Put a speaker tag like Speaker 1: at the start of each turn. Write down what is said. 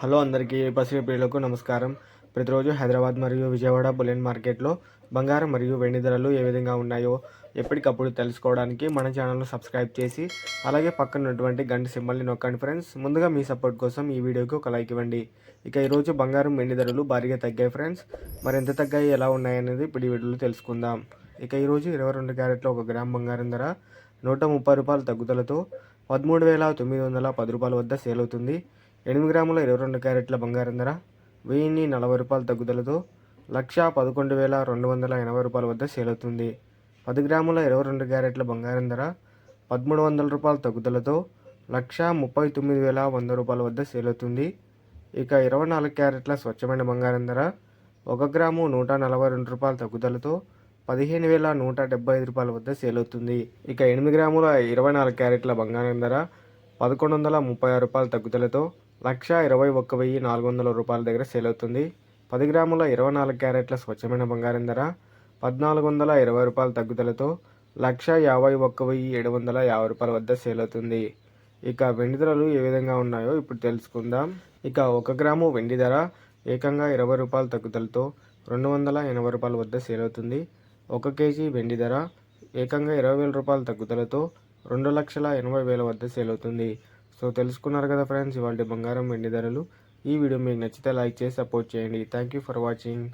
Speaker 1: Hello అందరికీ పసిడి ప్రియులకు నమస్కారం. ప్రతిరోజు హైదరాబాద్ మరియు విజయవాడ బులియన్ మార్కెట్లో బంగారం మరియు వెండి ధరలు ఏ విధంగా ఉన్నాయో ఎప్పటికప్పుడు తెలుసుకోవడానికి మన ఛానల్ను సబ్స్క్రైబ్ చేసి అలాగే పక్కన ఉన్నటువంటి గంట సింబల్ని నొక్కండి ఫ్రెండ్స్. ముందుగా మీ సపోర్ట్ కోసం ఈ వీడియోకి ఒక లైక్ ఇవ్వండి. ఇక ఈరోజు బంగారం వెండి ధరలు భారీగా తగ్గాయి ఫ్రెండ్స్. మరి ఎంత తగ్గాయి, ఎలా ఉన్నాయనేది ఇప్పుడు ఈ వీడియోలో తెలుసుకుందాం. ఇక ఈరోజు 22 క్యారెట్ల 1 గ్రామ్ బంగారం ధర ₹130 తగ్గుదలతో 13,910 రూపాయల వద్ద సేల్ అవుతుంది. 8 గ్రాముల 22 క్యారెట్ల బంగారం ధర ₹1040 తగ్గుదలతో 1,11,280 రూపాయల వద్ద సేల్ అవుతుంది. 10 గ్రాముల 22 క్యారెట్ల బంగారం ధర ₹1,300 తగ్గుదలతో 1,39,100 రూపాయల వద్ద సేల్ అవుతుంది. ఇక 24 క్యారెట్ల స్వచ్ఛమైన బంగారం ధర 1 గ్రాము ₹142 తగ్గుదలతో 15,175 రూపాయల వద్ద సేల్ అవుతుంది. ఇక 8 గ్రాముల 24 క్యారెట్ల బంగారం ధర ₹1,136 తగ్గుదలతో 1,21,400 రూపాయల దగ్గర సేల్ అవుతుంది. 10 గ్రాముల 24 క్యారెట్ల స్వచ్ఛమైన బంగారం ధర ₹1,420 తగ్గుదలతో 1,51,750 రూపాయల వద్ద సేల్ అవుతుంది. ఇక వెండి ధరలు ఏ విధంగా ఉన్నాయో ఇప్పుడు తెలుసుకుందాం. ఇక 1 గ్రాము వెండి ధర ఏకంగా ₹20 తగ్గుదలతో ₹280 రూపాయల వద్ద సేల్ అవుతుంది. 1 కేజీ వెండి ధర ఏకంగా ₹20,000 తగ్గుదలతో 2,80,000 వద్ద సేల్ అవుతుంది. సో తెలుసుకున్నారు కదా ఫ్రెండ్స్, ఇవాళ బంగారం వెండి ధరలు. ఈ వీడియో మీకు నచ్చితే లైక్ చేసి సపోర్ట్ చేయండి. Thank you for watching.